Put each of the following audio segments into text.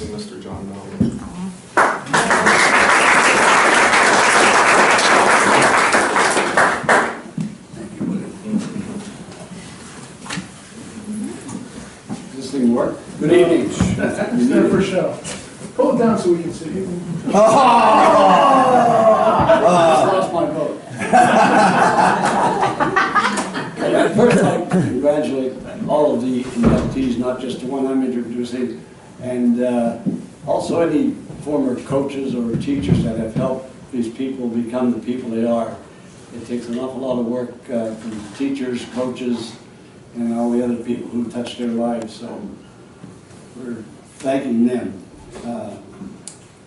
introducing Mr. John Bell. Does this thing work? Good evening. It's there for show. Pull it down so we can see you. I lost my vote. I'd first like to congratulate all of the inductees, not just the one I'm introducing, and also any former coaches or teachers that have helped these people become the people they are. It takes an awful lot of work from teachers, coaches, and all the other people who touch their lives, so we're thanking them.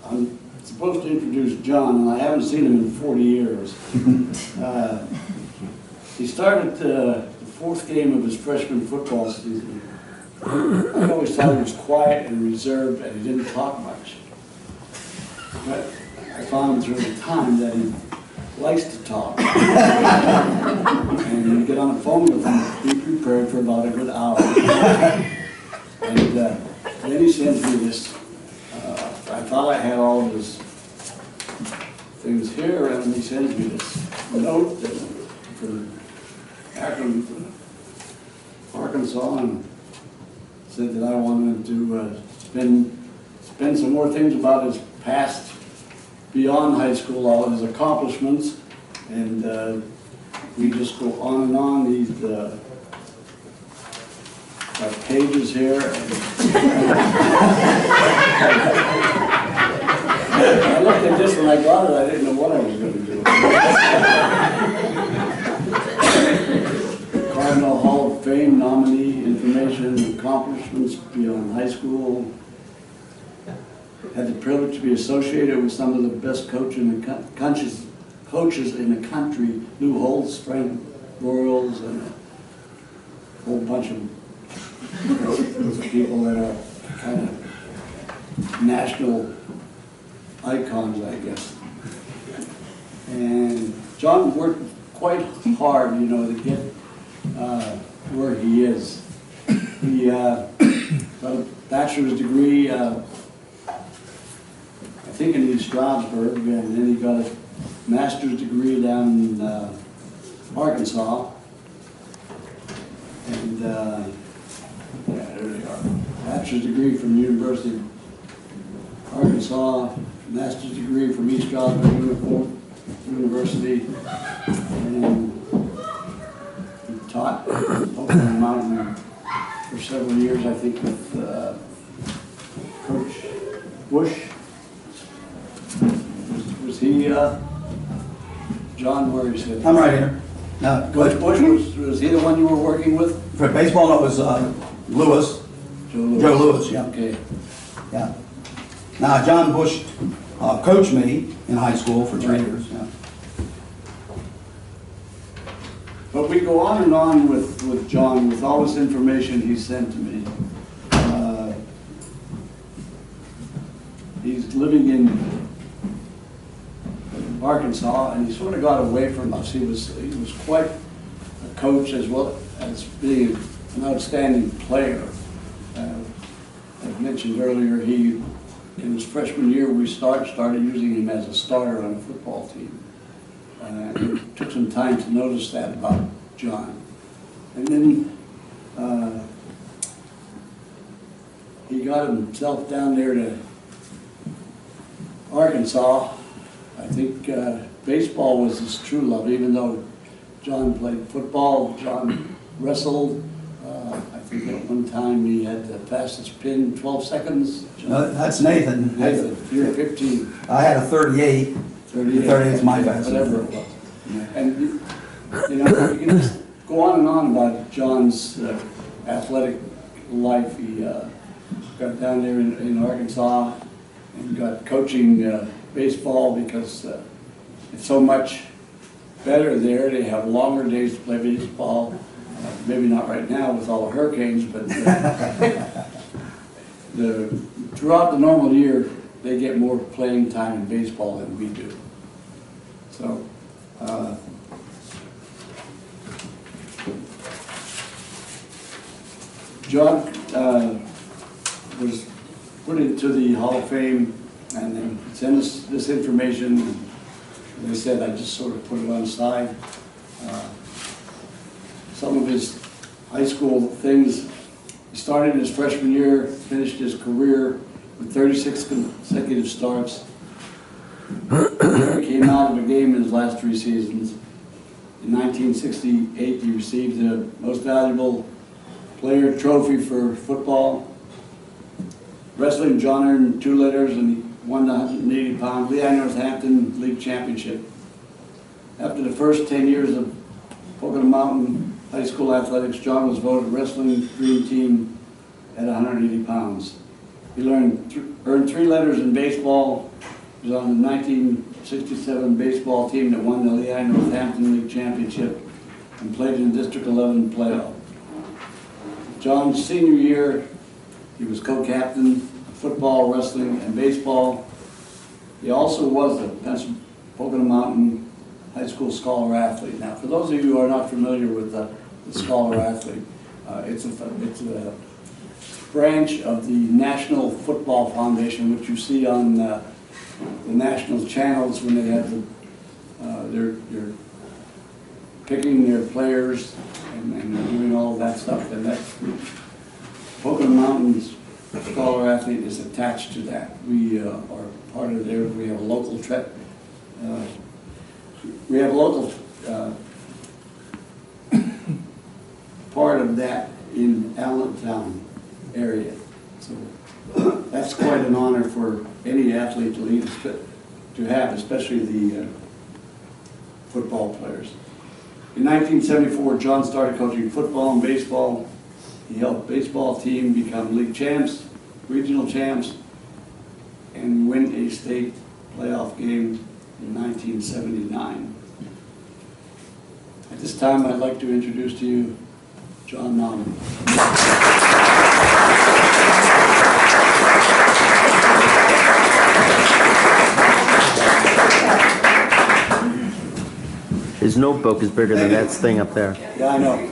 I'm supposed to introduce John, and I haven't seen him in 40 years. He started the fourth game of his freshman football season. I always thought he was quiet and reserved and he didn't talk much. But I found through the time that he likes to talk. And you get on the phone with him, be prepared for about a good hour. And then he sends me this. I thought I had all of his things here, and he sends me this note for Akron, for Arkansas, and said that I wanted to spend some more things about his past beyond high school, all of his accomplishments, and we just go on and on. These pages here. I looked at this when I got it, I didn't know what I was going to do. Cardinal Hall of Fame nominee, information, accomplishments beyond high school. Had the privilege to be associated with some of the best coaches in the country, Lou Holtz, Frank Royals, and a whole bunch of people that are kind of national icons, I guess. And John worked quite hard, you know, to get where he is. He got a bachelor's degree, I think in East Stroudsburg, and then he got a master's degree down in Arkansas. And yeah, there they are. Bachelor's degree from University of Arkansas, master's degree from East Stroudsburg University, and he taught Pocono Mountain for several years, I think, with Coach Bush. Was he, John, where is he? I'm right here. Coach Bush, was he the one you were working with? For baseball, it was Lewis. Joe Lewis. Joe Lewis, yeah. Okay. Yeah. Now, John Bush coached me in high school for 3 years. Yeah. But we go on and on with John, with all this information he sent to me. He's living in Arkansas, and he sort of got away from us. He was quite a coach as well as being an outstanding player. I mentioned earlier, in his freshman year, we started using him as a starter on a football team. It took some time to notice that about John. And then he got himself down there to Arkansas. I think baseball was his true love, even though John played football, John wrestled. I think at one time he had the fastest pin, 12 seconds. No, that's Nathan. Nathan, you're 15. I had a 38. 38 is my fastest. Whatever it was. And you know, you can just go on and on about John's athletic life. He got down there in Arkansas and got coaching baseball because it's so much better there. They have longer days to play baseball. Maybe not right now with all the hurricanes, but throughout the normal year, they get more playing time in baseball than we do. So, John was put into the Hall of Fame and then send us this information. As I said, I just sort of put it on the side. Some of his high school things, he started his freshman year, finished his career with 36 consecutive starts. He came out of a game in his last 3 seasons. In 1968, he received the Most Valuable Player trophy for football. Wrestling, John earned 2 letters and he won the 180-pound Lehigh Northampton League Championship. After the first 10 years of Pocono Mountain High School athletics, John was voted Wrestling Dream Team at 180 pounds. He earned 3 letters in baseball. He was on the 1967 baseball team that won the Lehigh Northampton League Championship and played in the District 11 playoff. John's senior year, he was co-captain of football, wrestling, and baseball. He also was the Pocono Mountain High School Scholar Athlete. Now, for those of you who are not familiar with the Scholar Athlete, it's a branch of the National Football Foundation, which you see on the national channels when they have they're picking their players and they're doing all of that stuff. And that's Pocono Mountain's Scholar Athlete is attached to that. We are part of there. We have a local part of that in Allentown area. So that's quite an honor for any athlete to have, especially the football players. In 1974, John started coaching football and baseball. He helped baseball team become league champs, regional champs, and win a state playoff game in 1979. At this time, I'd like to introduce to you John Nauman. His notebook is bigger than that thing up there. Yeah, I know.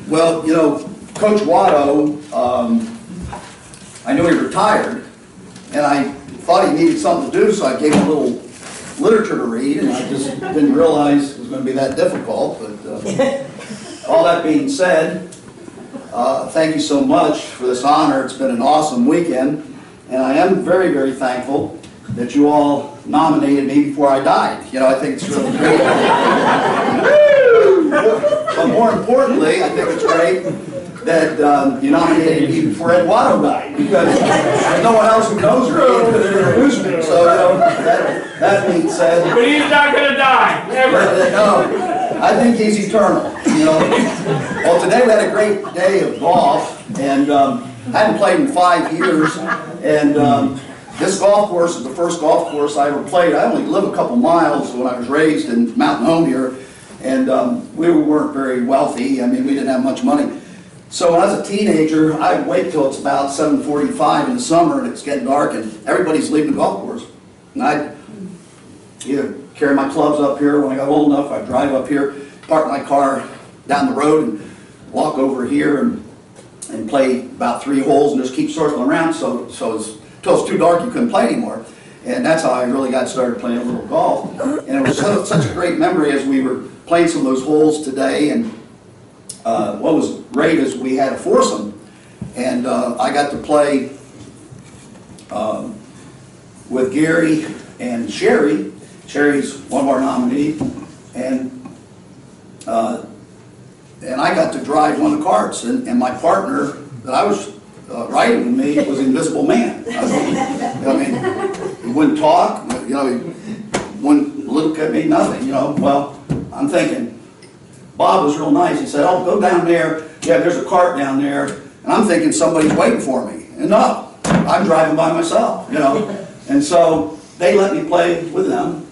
Well, you know, Coach Watto, I knew he retired, and I thought he needed something to do, so I gave him a little literature to read, and I just didn't realize it was going to be that difficult. But all that being said, thank you so much for this honor. It's been an awesome weekend, and I am very, very thankful that you all nominated me before I died. You know, I think it's really great. But more importantly, I think it's great that you nominated me before Ed Watto died, because there's no one else who knows me and could introduce me. So, you know, that being said, But he's not going to die, ever. no, I think he's eternal. You know. Well, today we had a great day of golf, and I hadn't played in 5 years, and this golf course is the first golf course I ever played. I only live a couple miles when I was raised in Mountain Home here, and we weren't very wealthy. I mean, we didn't have much money. So when I was a teenager, I'd wait till it's about 7:45 in the summer and it's getting dark and everybody's leaving the golf course. And I'd either carry my clubs up here when I got old enough, I'd drive up here, park my car down the road and walk over here and play about 3 holes and just keep circling around so until it's too dark you couldn't play anymore. And that's how I really got started playing a little golf. And it was such a great memory as we were playing some of those holes today. And what was great is we had a foursome, and I got to play with Gary and Sherry. Sherry's one of our nominees, and I got to drive one of the carts, and my partner that I was riding with me was Invisible Man. I mean, he wouldn't talk, you know, he wouldn't look at me, nothing, you know. Well, I'm thinking, Bob was real nice. He said, "Oh, go down there. Yeah, there's a cart down there." And I'm thinking somebody's waiting for me. And no, I'm driving by myself, you know. And so they let me play with them.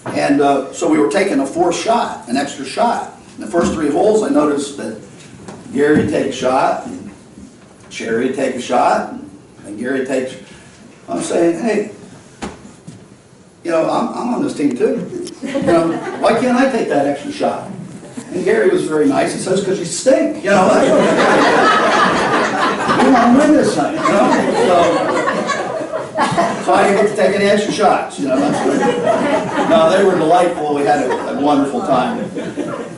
And so we were taking a 4th shot, an extra shot. In the first 3 holes, I noticed that Gary would take a shot, and Sherry would take a shot, and Gary takes. I'm saying, hey, you know, I'm on this team too. You know, why can't I take that extra shot? And Gary was very nice. He says, because you stink. You know, that's what you want to win this thing, you know? So I didn't get to take any extra shots, you know. No, they were delightful. We had a wonderful time.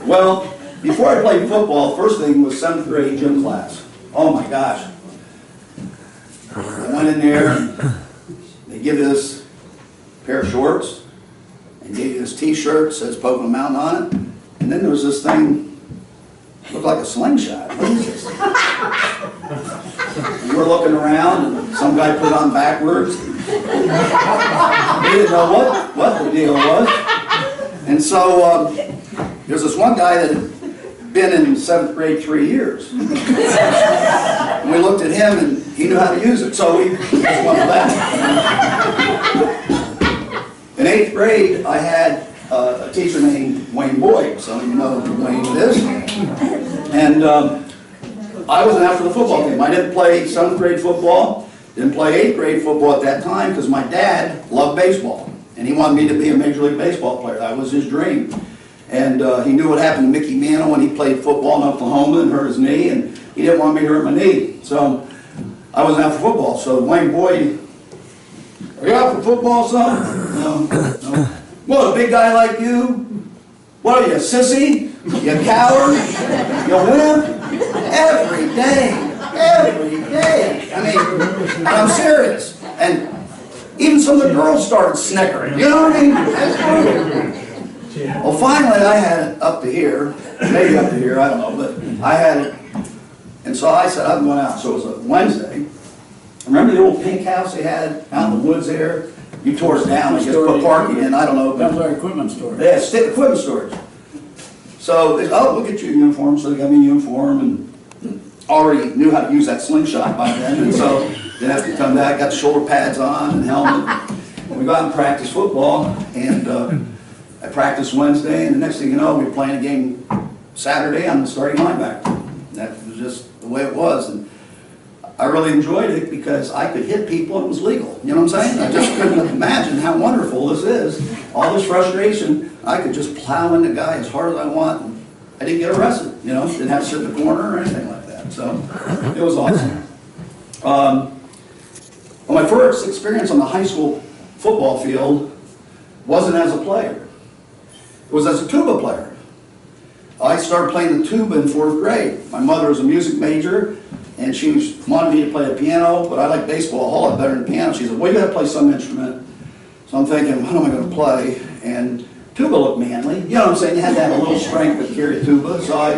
Well, before I played football, first thing was 7th grade gym class. Oh my gosh. I went in there, and they give you this pair of shorts, and gave you this t-shirt that says Pocono Mountain on it, and then there was this thing, looked like a slingshot. What is this? And we're looking around, and some guy put it on backwards. We didn't know what the deal was. And so there's this one guy that had been in 7th grade 3 years. And we looked at him, and he knew how to use it, so we just went with that. In 8th grade, I had a teacher named Wayne Boyd. Some of you know who Wayne is. And I wasn't after the football team. I didn't play 7th grade football, didn't play 8th grade football at that time because my dad loved baseball. And he wanted me to be a Major League Baseball player. That was his dream. And he knew what happened to Mickey Mantle when he played football in Oklahoma and hurt his knee, and he didn't want me to hurt my knee. So I wasn't out for football. So Wayne Boyd, are you out for football, son? No. What, a big guy like you? What are you, a sissy? You coward? You wimp? Every day. Every day. I mean, I'm serious. And even some of the girls started snickering. You know what I mean? That's true. Well, finally I had it up to here, maybe up to here, I don't know, but I had it. And so I said, I'm going out. So it was a Wednesday. Remember the old pink house they had out in the woods there? You tore it down and just put parking in, I don't know. That was our equipment storage. Yeah, equipment storage. So they said, oh, we'll get you a uniform. So they got me a uniform and already knew how to use that slingshot by then. And so didn't have to come back, got the shoulder pads on and helmet. And we got out and practiced football. And I practiced Wednesday, and the next thing you know, we were playing a game Saturday. I'm the starting linebacker. That was just the way it was. And I really enjoyed it because I could hit people and it was legal. You know what I'm saying? I just couldn't imagine how wonderful this is. All this frustration, I could just plow into a guy as hard as I want. And I didn't get arrested, you know, didn't have to sit in the corner or anything like that. So it was awesome. Well, my first experience on the high school football field wasn't as a player. It was as a tuba player. I started playing the tuba in 4th grade. My mother was a music major, and she wanted me to play the piano, but I like baseball a whole lot better than piano. She said, well, you got to play some instrument. So I'm thinking, what am I going to play? And tuba looked manly. You know what I'm saying? You had to have a little strength to carry a tuba, so I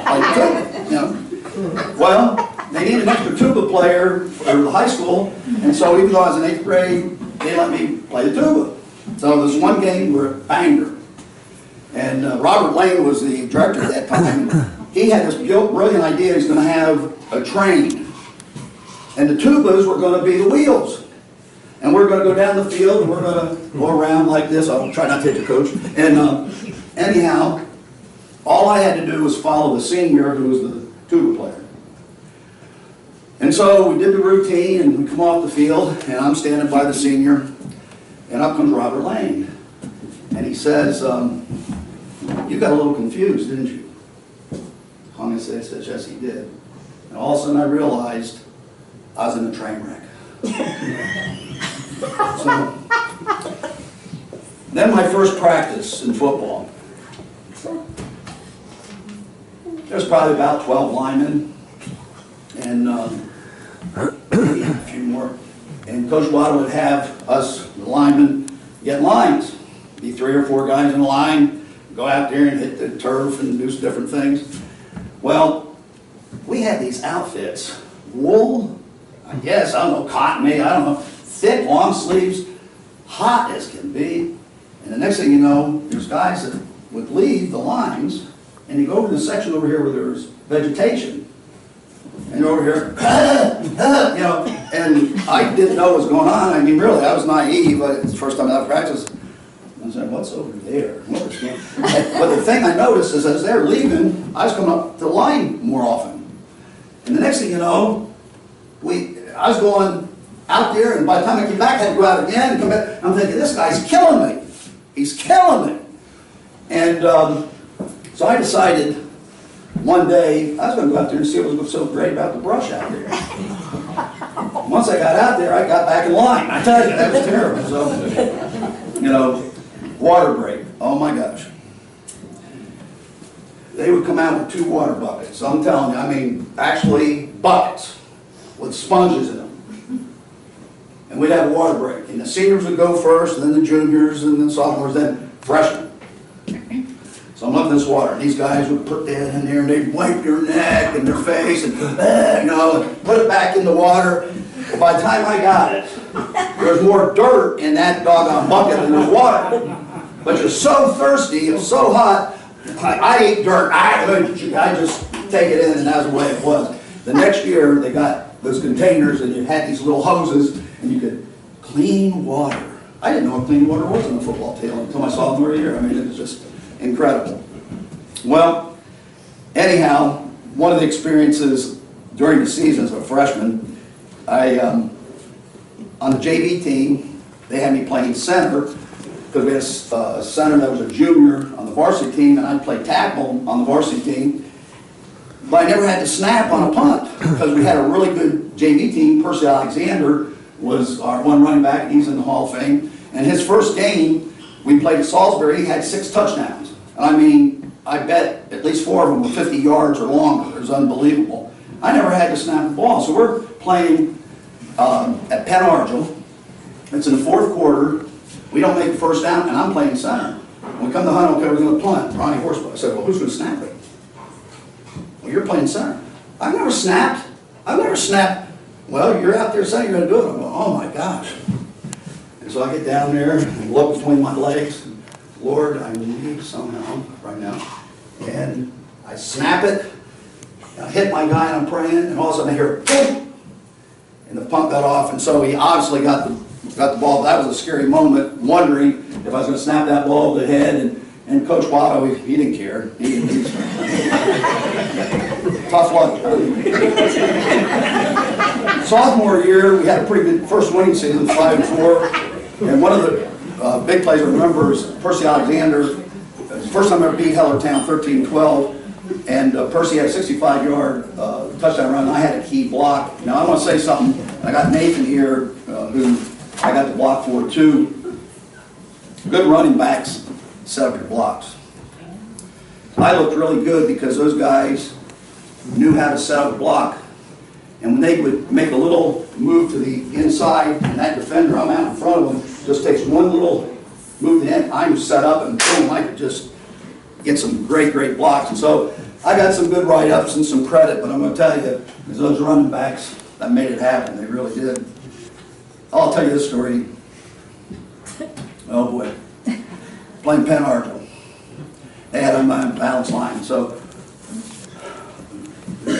played tuba, you know. Well, they needed an extra tuba player for the high school, and so even though I was in 8th grade, they let me play the tuba. So there was one game where Bangor, and Robert Lane was the director at that time. He had this brilliant idea. He's going to have a train, and the tubas were going to be the wheels. And we're going to go down the field, and we're going to go around like this. I'll try not to hit the coach. And anyhow, all I had to do was follow the senior, who was the tuba player. And so we did the routine, and we come off the field, and I'm standing by the senior, and up comes Robert Lane. And he says, you got a little confused, didn't you? Hung his head, says, yes, he did. And all of a sudden I realized I was in a train wreck. So, then my first practice in football. There's probably about 12 linemen, and maybe a few more. And Coach Waddle would have us, the linemen, get lines. Be 3 or 4 guys in a line, go out there and hit the turf and do some different things. Well, we had these outfits, wool, I guess, I don't know, cotton maybe, I don't know, thick, long sleeves, hot as can be. And the next thing you know, there's guys that would leave the lines, and you go over to the section over here where there's vegetation. And over here, you know, and I didn't know what was going on. I mean, really, I was naive. It's the first time I practiced. I said, what's over there? But the thing I noticed is as they're leaving, I was coming up the line more often. And the next thing you know, I was going out there, and by the time I came back, I had to go out again and come back. I'm thinking, this guy's killing me. He's killing me. And So I decided one day I was going to go out there and see what was so great about the brush out there. Once I got out there, I got back in line. I tell you, that was terrible. So, you know, water break. Oh my gosh. They would come out with 2 water buckets. So I'm telling you, I mean, actually buckets with sponges in them. And we'd have a water break. And the seniors would go first, and then the juniors, and then sophomores, then freshmen. So I'm looking at this water, and these guys would put that in there, and they'd wipe their neck and their face, and you know, and put it back in the water. Well, by the time I got it, there was more dirt in that doggone bucket than there was water. But you're so thirsty, it was so hot, I ate dirt. I just take it in, and that's the way it was. The next year, they got those containers, and you had these little hoses, and you could clean water. I didn't know what clean water was on a football team until my sophomore year. I mean, it was just incredible. Well, anyhow, one of the experiences during the season as a freshman, on the JV team, they had me playing center because we had a center that was a junior on the varsity team, and I played tackle on the varsity team. But I never had to snap on a punt because we had a really good JV team. Percy Alexander was our one running back, and he's in the Hall of Fame. And his first game, we played at Salisbury, he had 6 touchdowns. And I mean, I bet at least 4 of them were 50 yards or longer. It was unbelievable. I never had to snap the ball. So we're playing at Penn Argyle. It's in the 4th quarter. We don't make the first down, and I'm playing center. When we come to hunt, okay, we're going to punt. Ronnie Horseball. I said, well, who's going to snap it? Well, you're playing center. I've never snapped. I've never snapped. Well, you're out there saying you're going to do it. I'm going, oh my gosh. And so I get down there and look between my legs. Lord, I need somehow right now. And I snap it. And I hit my guy, and I'm praying. And all of a sudden I hear, boom! And the punt got off. And so he obviously got the ball. That was a scary moment, wondering if I was going to snap that ball to the head. And Coach Watto, he didn't care. He didn't. Tough luck. Sophomore year, we had a pretty good first winning season, 5-4. And one of the big plays I remember is Percy Alexander. It was the first time I ever beat Hellertown 13-12. And Percy had a 65-yard touchdown run. I had a key block. Now I want to say something. I got Nathan here, who I got the block for too. Good running backs set up your blocks. I looked really good because those guys knew how to set up a block. And when they would make a little move to the inside, and that defender, I'm out in front of them, just takes one little move to the end, I'm set up, and boom, I could just get some great, great blocks. And so I got some good write-ups and some credit, but I'm going to tell you, as those running backs that made it happen, they really did. I'll tell you this story. Oh boy. Playing Penn Argyle. They had a balance line, so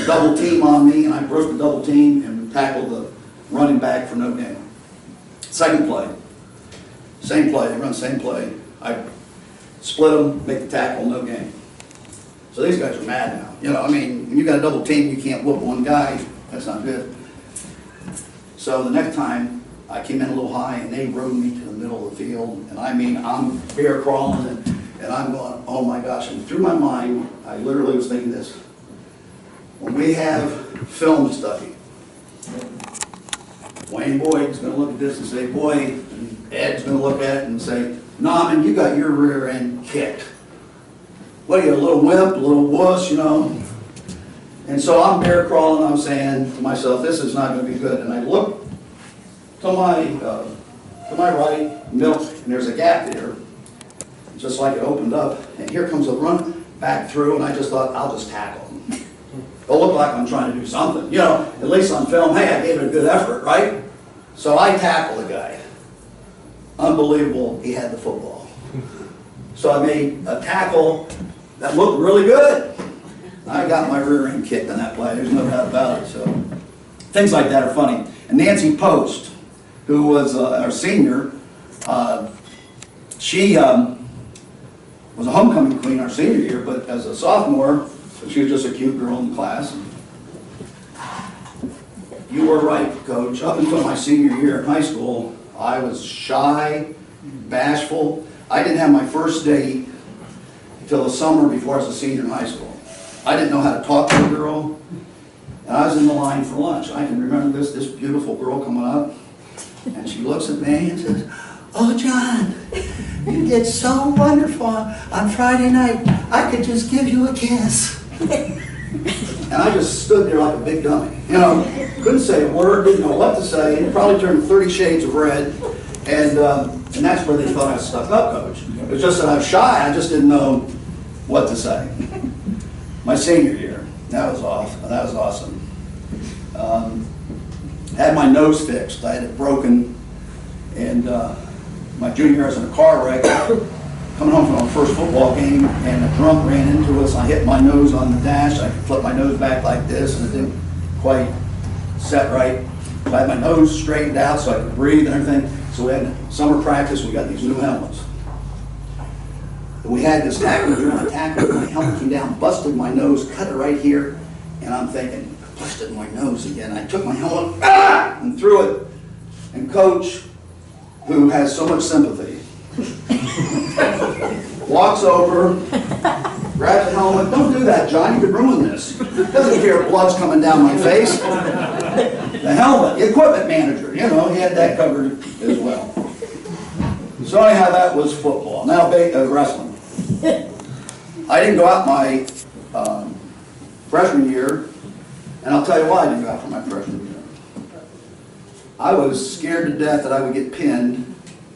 double team on me, and I broke the double team and tackled the running back for no gain. Second play, same play, they run same play. I split them, make the tackle, no gain. So these guys are mad now. You know, I mean, when you got a double team, you can't whoop one guy. That's not good. So the next time, I came in a little high, and they rode me to the middle of the field. And I mean, I'm bear crawling, and I'm going, oh my gosh. And through my mind, I literally was thinking this. When we have film study, Wayne Boyd's going to look at this and say, boy, and Ed's going to look at it and say, nah, man, you got your rear end kicked. What are you, a little wimp, a little wuss, you know? And so I'm bear crawling, I'm saying to myself, this is not going to be good. And I look to my right, middle, and there's a gap there, just like it opened up. And here comes a run back through, and I just thought, I'll just tackle him. It'll look like I'm trying to do something. You know, at least on film, hey, I gave it a good effort, right? So I tackled the guy. Unbelievable, he had the football. So I made a tackle that looked really good. I got my rear end kicked on that play, there's no doubt about it. So things like that are funny. And Nancy Post, who was our senior, she was a homecoming queen our senior year, but as a sophomore, she was just a cute girl in the class. You were right, Coach. Up until my senior year in high school, I was shy, bashful. I didn't have my first date till the summer before I was a senior in high school. I didn't know how to talk to a girl, and I was in the line for lunch. I can remember this beautiful girl coming up, and she looks at me and says, "Oh, John, you did so wonderful on Friday night. I could just give you a kiss." And I just stood there like a big dummy. You know, couldn't say a word, didn't know what to say. It probably turned 30 shades of red. And that's where they thought I was stuck up, Coach. It was just that I was shy. I just didn't know what to say. My senior year, that was awesome. That was awesome. Had my nose fixed. I had it broken. And my junior year, I was in a car wreck, coming home from our first football game, and a drunk ran into us. I hit my nose on the dash. I flipped my nose back like this, and it didn't quite set right. So I had my nose straightened out so I could breathe and everything. So we had summer practice. We got these new helmets. We had this tackle drill. I tackled, my helmet came down, busted my nose, cut it right here, and I'm thinking, busted my nose again. I took my helmet and threw it. And Coach, who has so much sympathy, walks over, grabs the helmet. "Don't do that, John, you could ruin this." Doesn't care if blood's coming down my face. The helmet, the equipment manager, you know, he had that covered as well. So anyhow, that was football. Now wrestling. I didn't go out my freshman year, and I'll tell you why I didn't go out for my freshman year. I was scared to death that I would get pinned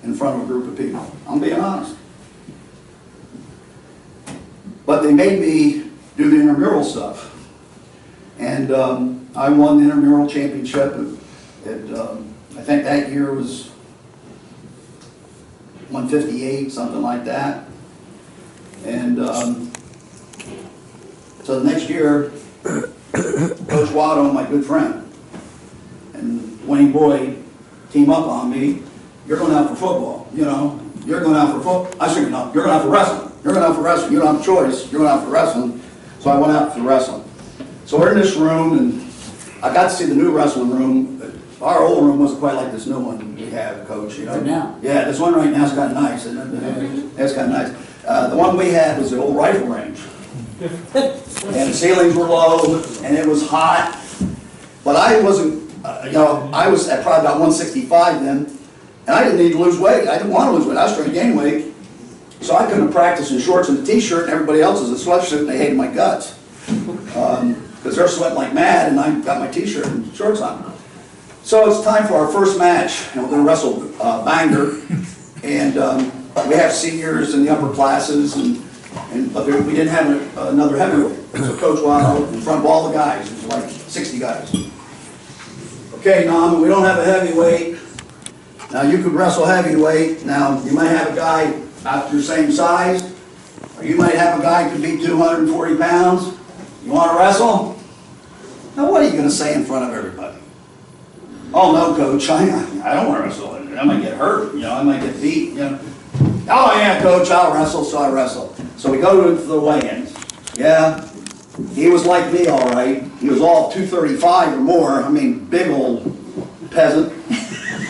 in front of a group of people. I'm being honest. But they made me do the intramural stuff. And I won the intramural championship. I think that year was 158, something like that. And so the next year, Coach Watto, my good friend, and Wayne Boyd team up on me. "You're going out for football, you know. You're going out for football." I said, "No, you're going out for wrestling. You're going out for wrestling. You don't have a choice. You're going out for wrestling." So I went out for wrestling. So we're in this room, and I got to see the new wrestling room. Our old room wasn't quite like this new one we have, Coach. You know? Right now? Yeah, this one right now is kind of nice, isn't it? It's kind of nice. The one we had was the old rifle range. And the ceilings were low, and it was hot. But I wasn't, you know, I was at probably about 165 then, and I didn't need to lose weight. I didn't want to lose weight. I was trying to gain weight. So I couldn't practice in shorts and a t-shirt, and everybody else was in sweatshirt, and they hated my guts. Because they're sweating like mad, and I got my t-shirt and shorts on. So it's time for our first match, and we're going to wrestle Bangor. And we have seniors in the upper classes, but we didn't have another heavyweight. So Coach Watto, in front of all the guys, it was like 60 guys. "Okay, Nam, we don't have a heavyweight. Now you could wrestle heavyweight. Now you might have a guy about your same size, or you might have a guy who could be 240 pounds. You want to wrestle?" Now what are you going to say in front of everybody? "Oh no, Coach, I don't want to wrestle. I might get hurt. You know, I might get beat. You know." "Oh yeah, Coach, I'll wrestle." So I wrestle. So we go to the weigh-ins. Yeah, he was like me, all right. He was all 235 or more. I mean, big old peasant.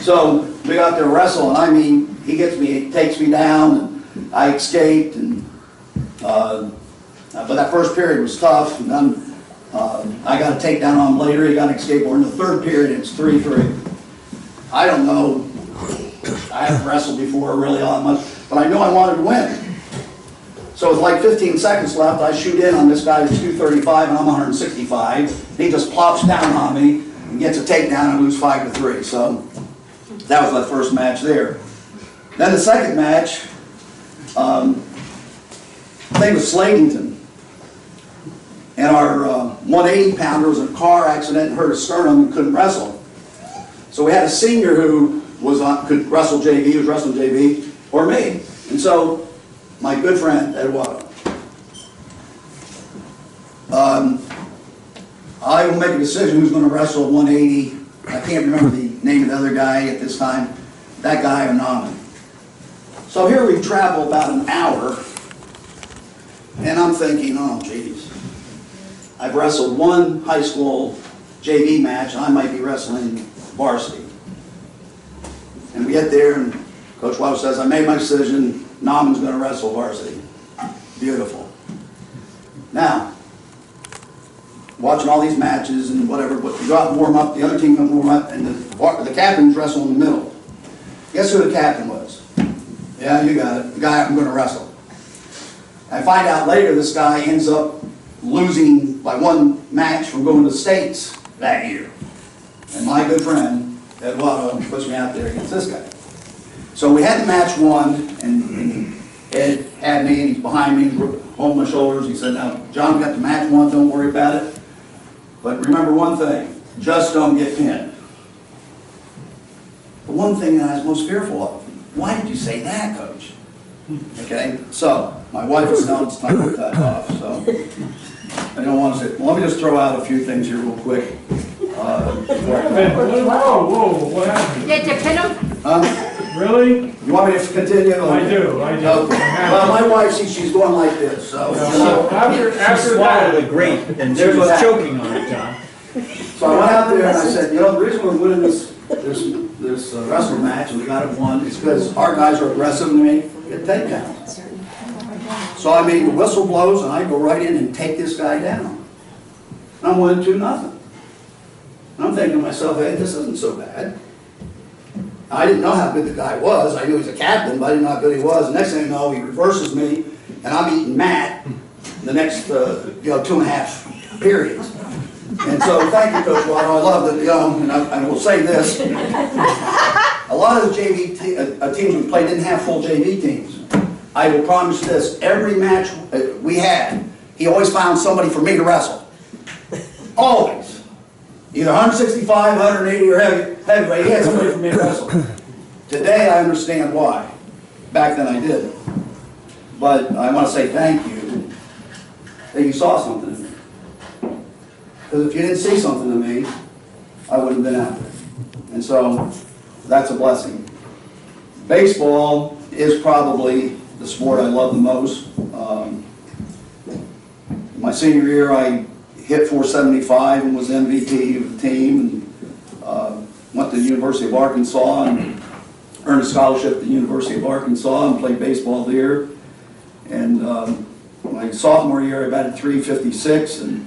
So we got there to wrestle, and I mean, he takes me down, and I escaped. And but that first period was tough. And then I got a takedown on him later. He got an escape. We're in the third period. It's 3-3. I don't know. I haven't wrestled before really all that much, but I knew I wanted to win. So with like 15 seconds left, I shoot in on this guy who's 235 and I'm 165. He just plops down on me and gets a takedown and I lose 5-3. So that was my first match there. Then the second match, I think it was Sladington. And our 180 pounder was in a car accident and hurt his sternum and couldn't wrestle. So we had a senior who could wrestle JV, he was wrestling JV, or me. And so my good friend, Ed Watto. I will make a decision who's going to wrestle 180. I can't remember the name of the other guy at this time. That guy or Naman. So here we travel about an hour, and I'm thinking, oh, geez. I've wrestled one high school JV match, and I might be wrestling varsity. And we get there, and Coach Watto says, "I made my decision. Naman's going to wrestle varsity." Beautiful. Now, watching all these matches and whatever, but you go out and warm up, the other team would warm up, and the captain's wrestle in the middle. Guess who the captain was? Yeah, you got it. The guy I'm going to wrestle. I find out later this guy ends up losing by one match from going to the States that year. And my good friend, Eduardo, puts me out there against this guy. So we had the match won, and Ed had me, and he's behind me, on my shoulders. He said, now, John, we got the match won, don't worry about it. But remember one thing, just don't get pinned. The one thing that I was most fearful of, why did you say that, Coach? Okay, so my wife is now, it's time to cut off, so I don't want to say, well, let me just throw out a few things here real quick. Before I go. Whoa, what happened? Did you pin him? Really? You want me to continue? I do. Okay. Well, my wife, she's going like this, so. So after Swallowed that, a grape and she Here's what was happened. choking on it, John. So I went out there and I said, you know, the reason we're winning this wrestling match and we got it won is because our guys are aggressive and they get takedowns. So I mean, the whistle blows and I go right in and take this guy down. And I'm winning 2-0. And I'm thinking to myself, hey, this isn't so bad. I didn't know how good the guy was. I knew he was a captain, but I didn't know how good he was. The next thing you know, he reverses me, and I'm eating mat the next, 2.5 periods. And so, thank you, Coach Waddle. I love it. And I will say this: a lot of the JV teams we played didn't have full JV teams. I will promise you this: every match we had, he always found somebody for me to wrestle. Always. Either 165, 180, or heavyweight. He had somebody for me to wrestle. Today, I understand why. Back then, I didn't. But I want to say thank you that you saw something in me. Because if you didn't see something in me, I wouldn't have been out there. And so, that's a blessing. Baseball is probably the sport I love the most. My senior year, I hit 475 and was MVP of the team, and went to the University of Arkansas and earned a scholarship at the University of Arkansas and played baseball there. And my sophomore year I batted .356, and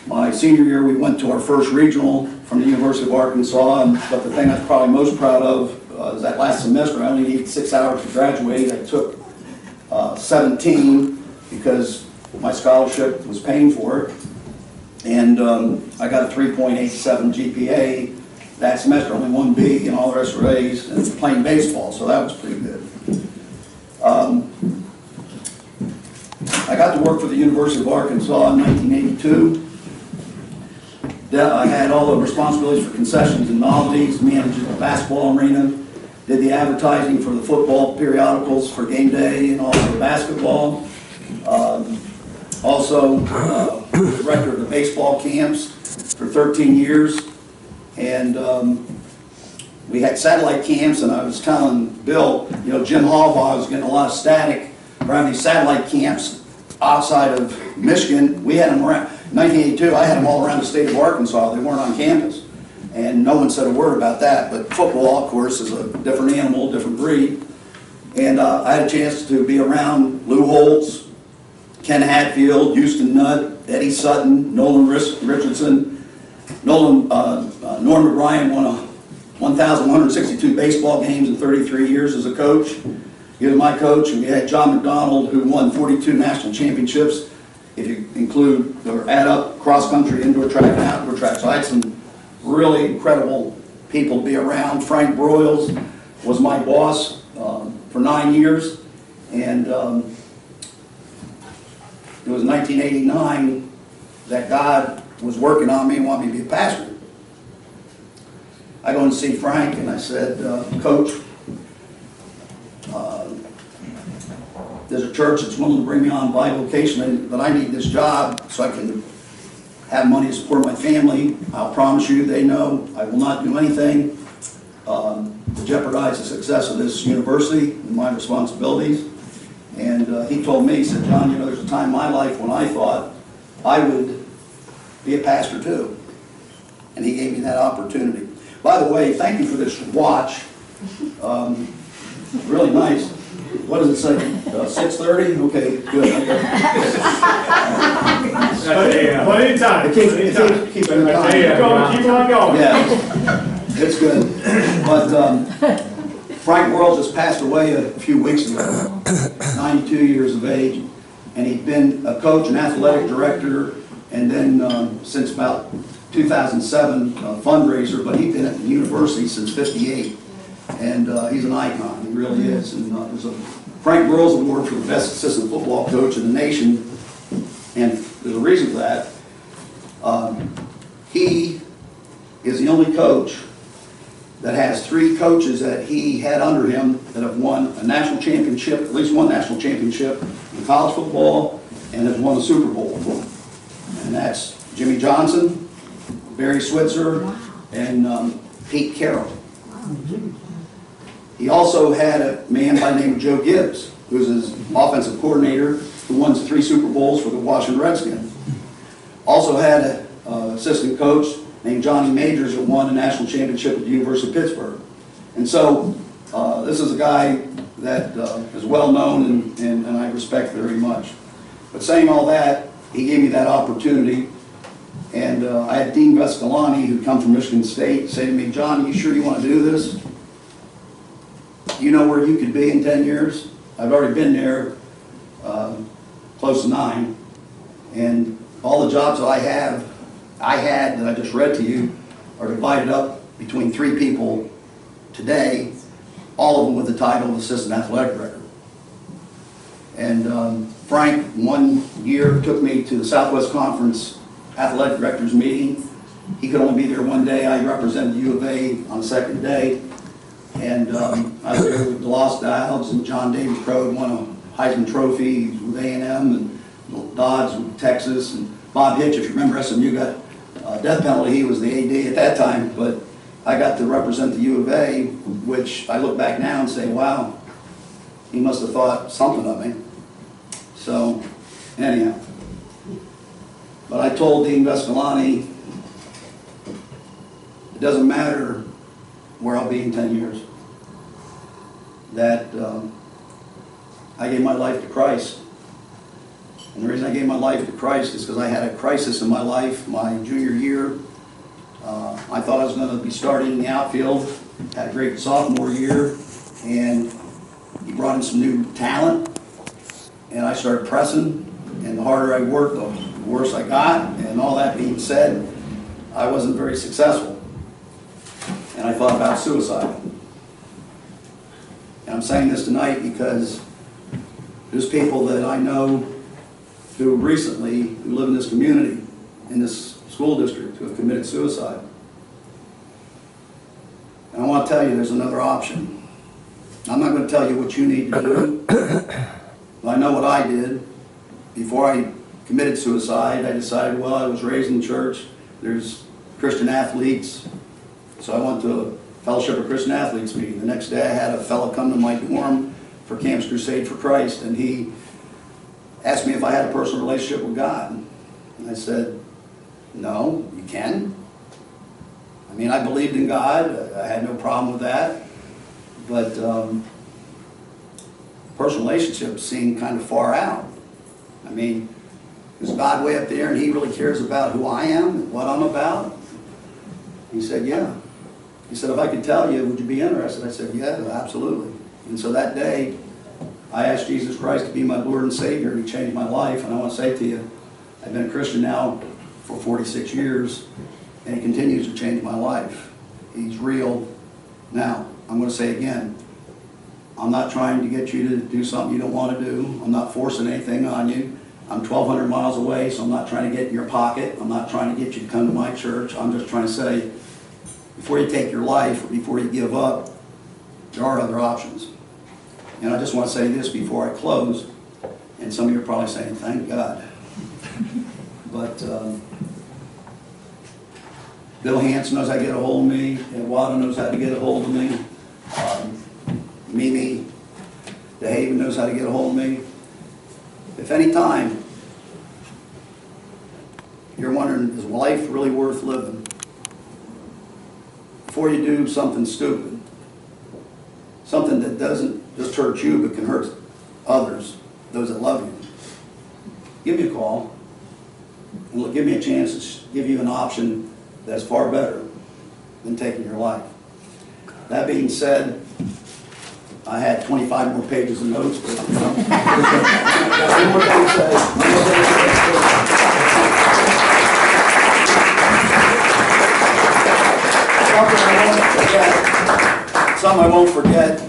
my senior year we went to our first regional from the University of Arkansas. But the thing I was probably most proud of is that last semester I only needed 6 hours to graduate. I took 17 because my scholarship was paying for it, and I got a 3.87 GPA that semester, only one B and all the rest were A's, and playing baseball, so that was pretty good. I got to work for the University of Arkansas in 1982. I had all the responsibilities for concessions and novelties, managed the basketball arena, did the advertising for the football periodicals for game day and also basketball. Also, director of the baseball camps for 13 years, and we had satellite camps, and I was telling Bill, Jim Harbaugh was getting a lot of static around these satellite camps outside of Michigan. We had them around, in 1982, I had them all around the state of Arkansas. They weren't on campus, and no one said a word about that, but football, of course, is a different animal, different breed, and I had a chance to be around Lou Holtz, Ken Hatfield, Houston Nutt, Eddie Sutton, Nolan Richardson. Norm McBrien won 1,162 baseball games in 33 years as a coach. He was my coach, and we had John McDonald, who won 42 national championships, if you include or add up cross-country, indoor track, and outdoor track. So I had some really incredible people to be around. Frank Broyles was my boss for 9 years, and it was 1989 that God was working on me and wanted me to be a pastor. I go and see Frank and I said, Coach, there's a church that's willing to bring me on bivocation, but I need this job so I can have money to support my family. I'll promise you, they know I will not do anything to jeopardize the success of this university and my responsibilities. And he told me, he said, John, there's a time in my life when I thought I would be a pastor too. And he gave me that opportunity. By the way, thank you for this watch. Really nice. What does it say? 6:30? Okay, good. Plenty of time. Keep Plenty of time. the Keep time. keep on going. Yeah, it's good. But Frank Worrell just passed away a few weeks ago, 92 years of age, and he'd been a coach and athletic director, and then since about 2007, a fundraiser, but he'd been at the university since '58, and he's an icon, he really is. And there's a Frank Worrell's Award for the best assistant football coach in the nation, and there's a reason for that. He is the only coach that has 3 coaches that he had under him that have won a national championship, at least one national championship in college football, and has won a Super Bowl. And that's Jimmy Johnson, Barry Switzer, and Pete Carroll. He also had a man by the name of Joe Gibbs, who's his offensive coordinator, who won 3 Super Bowls for the Washington Redskins. Also had an assistant coach named Johnny Majors that won a national championship at the University of Pittsburgh. And so this is a guy that is well known and I respect very much. But saying all that, he gave me that opportunity. And I had Dean Vescalani, who come from Michigan State, say to me, "John, you sure you want to do this? You know where you could be in 10 years? I've already been there close to 9. And all the jobs that I had that I just read to you are divided up between 3 people today, all of them with the title of Assistant Athletic Director." And Frank, one year, took me to the Southwest Conference Athletic Directors meeting. He could only be there one day. I represented the U of A on the second day. And I was there with DeLoss Dowds and John Davis Crow, won a Heisman Trophy with A&M, and Dodds with Texas, and Bob Hitch, if you remember, SMU got death penalty. He was the AD at that time, but I got to represent the U of A, which I look back now and say, wow, he must have thought something of me. So, anyhow. But I told Dean Vescalani, it doesn't matter where I'll be in 10 years, that I gave my life to Christ. And the reason I gave my life to Christ is because I had a crisis in my life my junior year. I thought I was going to be starting in the outfield, had a great sophomore year, and he brought in some new talent, and I started pressing, and the harder I worked, the worse I got, and all that being said, I wasn't very successful. And I thought about suicide. And I'm saying this tonight because there's people that I know who recently, who live in this community, in this school district, who have committed suicide. And I want to tell you there's another option. I'm not going to tell you what you need to do. But I know what I did. Before I committed suicide, I decided, well, I was raised in church. There's Christian athletes. So I went to a Fellowship of Christian Athletes meeting. The next day I had a fellow come to my dorm for Campus Crusade for Christ, and he asked me if I had a personal relationship with God. And I said, no, you can. I mean, I believed in God. I had no problem with that. But personal relationships seemed kind of far out. I mean, is God way up there and he really cares about who I am and what I'm about? He said, yeah. He said, if I could tell you, would you be interested? I said, yeah, absolutely. And so that day, I asked Jesus Christ to be my Lord and Savior, and he changed my life. And I want to say to you, I've been a Christian now for 46 years, and he continues to change my life. He's real. Now, I'm going to say again, I'm not trying to get you to do something you don't want to do. I'm not forcing anything on you. I'm 1,200 miles away, so I'm not trying to get in your pocket. I'm not trying to get you to come to my church. I'm just trying to say, before you take your life, or before you give up, there are other options. And I just want to say this before I close, and some of you are probably saying, thank God. But Bill Hanson knows how to get a hold of me. Ed Wada knows how to get a hold of me. Mimi DeHaven knows how to get a hold of me. If any time you're wondering, is life really worth living? Before you do something stupid, something that doesn't just hurt you, but can hurt others, those that love you, give me a call and give me a chance to give you an option that's far better than taking your life. That being said, I had 25 more pages of notes, but got one more thing to say. Something I won't forget,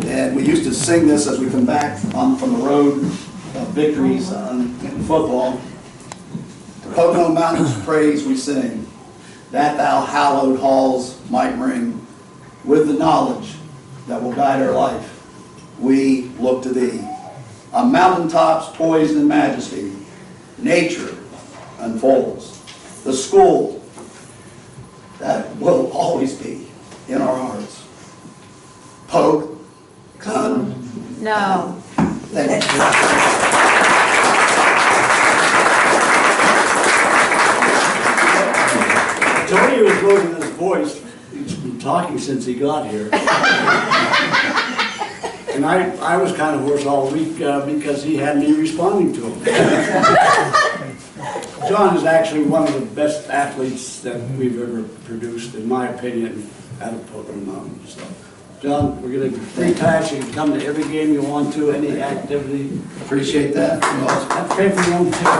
and we used to sing this as we come back from the road of victories in football. The Pocono Mountains praise we sing, that thou hallowed halls might ring, with the knowledge that will guide our life, we look to thee. On mountaintops poised in majesty, nature unfolds. The school that will always be in our hearts. Pocono. No. Thank you. Tony was losing his voice. He's been talking since he got here. And I was kind of hoarse all week because he had me responding to him. John is actually one of the best athletes that we've ever produced, in my opinion, out of Pocono Mountains. So, John, we're going to repass. You can come to every game you want to, any activity. Appreciate that. Have to pay for your own ticket.